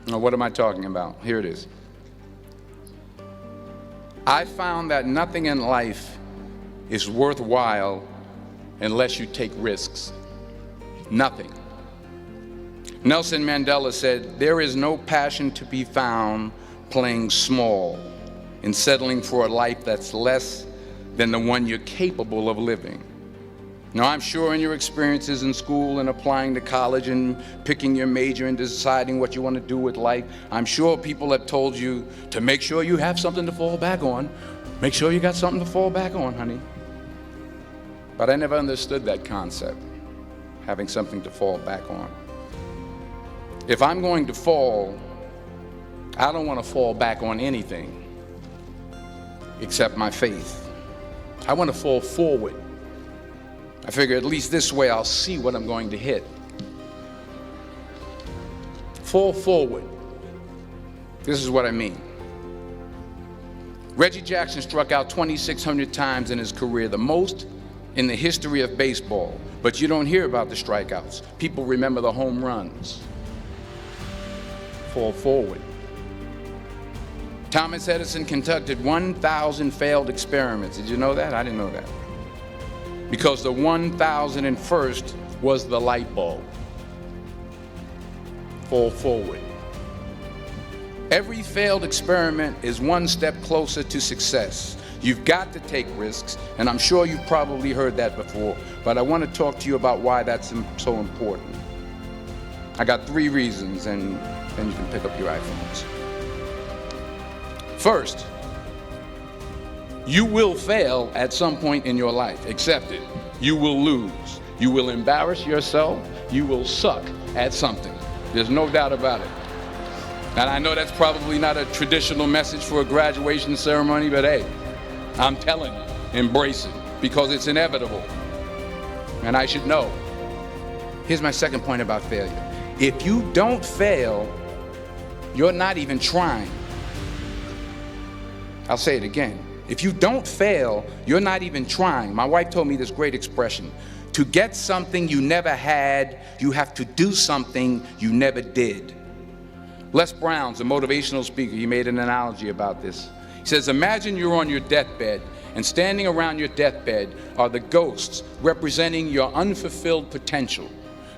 Now, what am I talking about? Here it is. I found that nothing in life is worthwhile unless you take risks. Nothing. Nelson Mandela said, "There is no passion to be found playing small and settling for a life that's less than the one you're capable of living." Now, I'm sure in your experiences in school and applying to college and picking your major and deciding what you want to do with life, I'm sure people have told you to make sure you have something to fall back on. Make sure you got something to fall back on, honey. But I never understood that concept, having something to fall back on. If I'm going to fall, I don't want to fall back on anything except my faith. I want to fall forward. I figure at least this way I'll see what I'm going to hit. Fall forward. This is what I mean. Reggie Jackson struck out 2,600 times in his career, the most in the history of baseball. But you don't hear about the strikeouts. People remember the home runs. Fall forward. Thomas Edison conducted 1,000 failed experiments. Did you know that? I didn't know that. Because the 1,001st was the light bulb. Fall forward. Every failed experiment is one step closer to success. You've got to take risks, and I'm sure you've probably heard that before, but I want to talk to you about why that's so important. I got 3 reasons, and then you can pick up your iPhones. First, you will fail at some point in your life. Accept it. You will lose. You will embarrass yourself. You will suck at something. There's no doubt about it. And I know that's probably not a traditional message for a graduation ceremony, but hey, I'm telling you, embrace it, because it's inevitable. And I should know. Here's my second point about failure. If you don't fail, you're not even trying. I'll say it again. If you don't fail, you're not even trying. My wife told me this great expression. To get something you never had, you have to do something you never did. Les Brown's a motivational speaker. He made an analogy about this. He says, imagine you're on your deathbed, and standing around your deathbed are the ghosts representing your unfulfilled potential.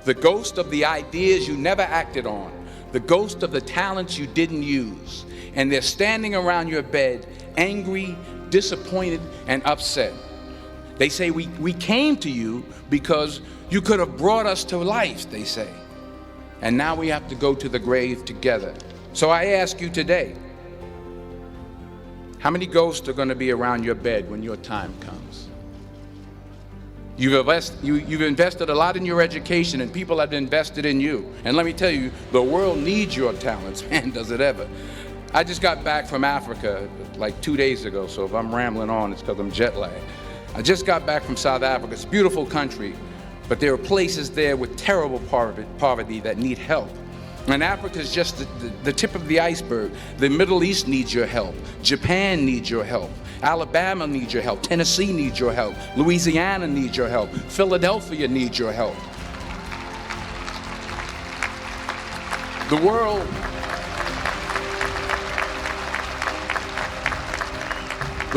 The ghost of the ideas you never acted on. The ghost of the talents you didn't use. And they're standing around your bed, angry, disappointed, and upset. They say, we came to you because you could have brought us to life, they say. And now we have to go to the grave together. So I ask you today, how many ghosts are going to be around your bed when your time comes? You've invested a lot in your education, and people have invested in you. And let me tell you, the world needs your talents, man, does it ever. I just got back from Africa like 2 days ago, so if I'm rambling on, it's because I'm jet lagged. I just got back from South Africa. It's a beautiful country, but there are places there with terrible poverty that need help. And Africa is just the tip of the iceberg. The Middle East needs your help. Japan needs your help. Alabama needs your help. Tennessee needs your help. Louisiana needs your help. Philadelphia needs your help. The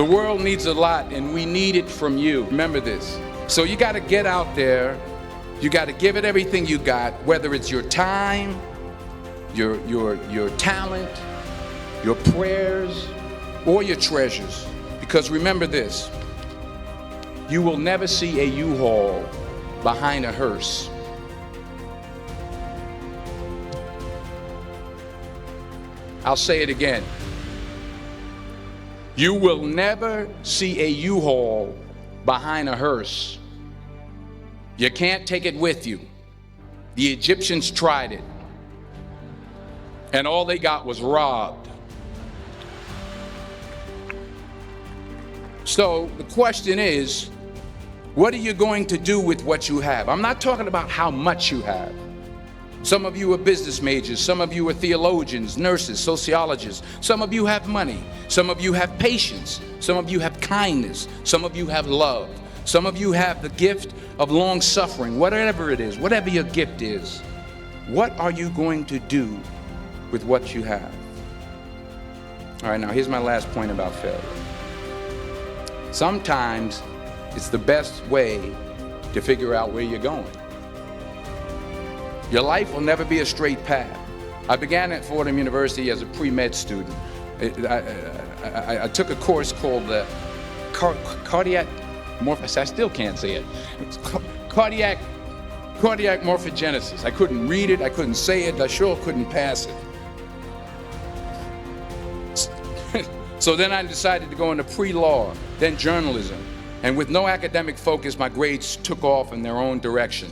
world needs a lot, and we need it from you. Remember this. So you got to get out there. You got to give it everything you got, whether it's your time, your talent, your prayers, or your treasures. Because remember this, you will never see a U-Haul behind a hearse. I'll say it again. You will never see a U-Haul behind a hearse. You can't take it with you. The Egyptians tried it, and all they got was robbed. So the question is, what are you going to do with what you have? I'm not talking about how much you have. Some of you are business majors. Some of you are theologians, nurses, sociologists. Some of you have money. Some of you have patience. Some of you have kindness. Some of you have love. Some of you have the gift of long suffering. Whatever it is, whatever your gift is, what are you going to do with what you have. All right, now here's my last point about failure. Sometimes it's the best way to figure out where you're going. Your life will never be a straight path. I began at Fordham University as a pre-med student. I took a course called cardiac morphogenesis. I still can't say it. It's cardiac morphogenesis. I couldn't read it, I couldn't say it, I sure couldn't pass it. So then I decided to go into pre-law, then journalism. And with no academic focus, my grades took off in their own direction.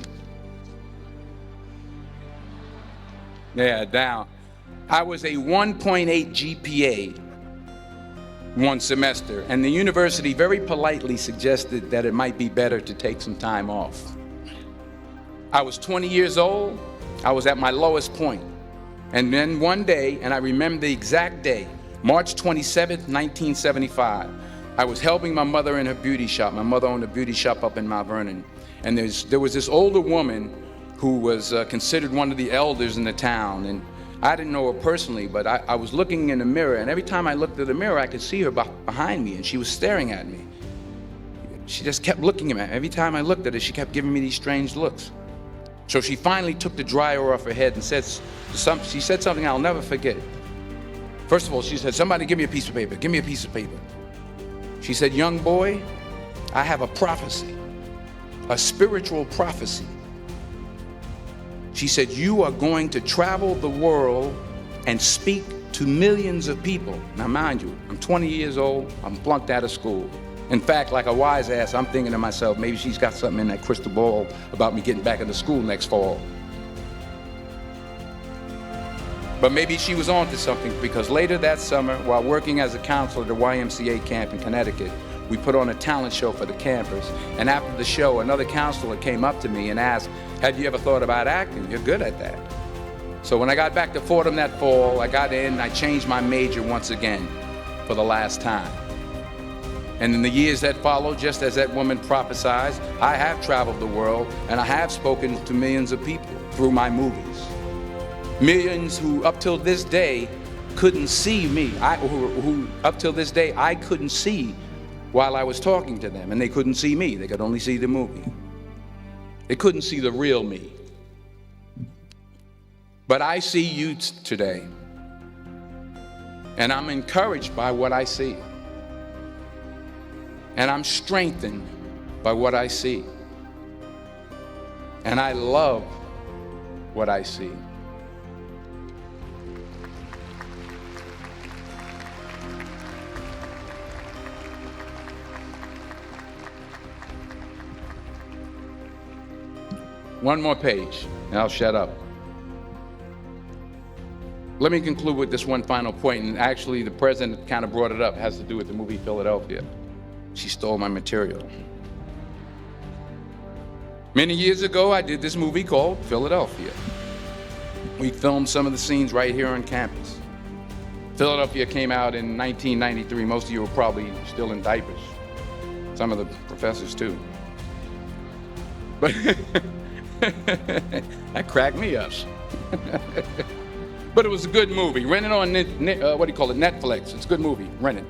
Yeah, down. I was a 1.8 GPA one semester, and the university very politely suggested that it might be better to take some time off. I was 20 years old. I was at my lowest point. And then one day, and I remember the exact day, March 27th, 1975, I was helping my mother in her beauty shop. My mother owned a beauty shop up in Mount Vernon. And there was this older woman who was considered one of the elders in the town. And I didn't know her personally, but I was looking in the mirror, and every time I looked at the mirror, I could see her behind me, and she was staring at me. She just kept looking at me. Every time I looked at her, she kept giving me these strange looks. So she finally took the dryer off her head and she said something I'll never forget. First of all, she said, "Somebody give me a piece of paper, give me a piece of paper." She said, "Young boy, I have a prophecy, a spiritual prophecy." She said, "You are going to travel the world and speak to millions of people." Now mind you, I'm 20 years old, I'm flunked out of school. In fact, like a wise ass, I'm thinking to myself, maybe she's got something in that crystal ball about me getting back into school next fall. But maybe she was on to something, because later that summer, while working as a counselor at the YMCA camp in Connecticut, we put on a talent show for the campers. And after the show, another counselor came up to me and asked, "Have you ever thought about acting? You're good at that." So when I got back to Fordham that fall, I got in and I changed my major once again for the last time. And in the years that followed, just as that woman prophesied, I have traveled the world and I have spoken to millions of people through my movies. Millions who up till this day couldn't see me, who up till this day I couldn't see while I was talking to them, and they couldn't see me, they could only see the movie. They couldn't see the real me. But I see you today, and I'm encouraged by what I see. And I'm strengthened by what I see. And I love what I see. One more page, and I'll shut up. Let me conclude with this one final point, and actually the president kind of brought it up. It has to do with the movie Philadelphia. She stole my material. Many years ago, I did this movie called Philadelphia. We filmed some of the scenes right here on campus. Philadelphia came out in 1993. Most of you were probably still in diapers. Some of the professors too. But that cracked me up. But it was a good movie. Rent it on Netflix. It's a good movie. Rent it.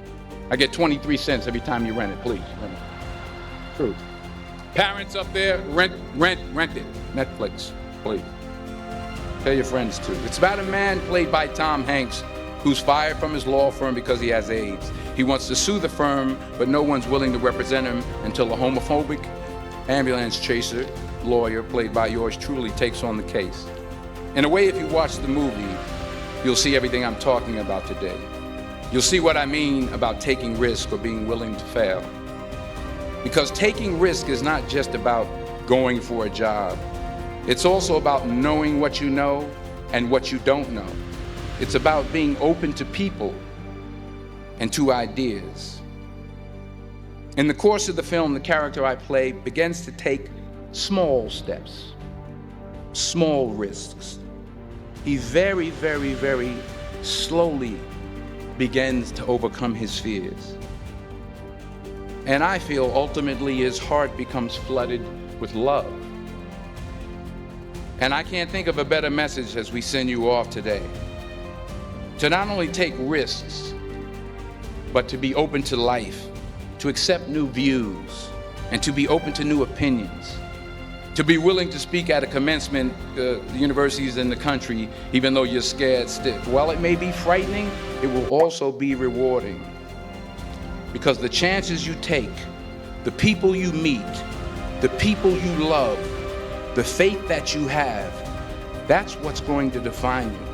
I get 23 cents every time you rent it. Please, rent it. True. Parents up there, rent it. Netflix, please. Tell your friends too. It's about a man played by Tom Hanks who's fired from his law firm because he has AIDS. He wants to sue the firm, but no one's willing to represent him until a homophobic ambulance chaser lawyer, played by yours truly, takes on the case. In a way, if you watch the movie, you'll see everything I'm talking about today. You'll see what I mean about taking risk or being willing to fail. Because taking risk is not just about going for a job. It's also about knowing what you know and what you don't know. It's about being open to people and to ideas. In the course of the film, the character I play begins to take small steps, small risks. He very, very, very slowly begins to overcome his fears. And I feel ultimately his heart becomes flooded with love. And I can't think of a better message as we send you off today. to not only take risks, but to be open to life, to accept new views, and to be open to new opinions, to be willing to speak at a commencement, universities in the country, even though you're scared stiff. While it may be frightening, it will also be rewarding. Because the chances you take, the people you meet, the people you love, the faith that you have, that's what's going to define you.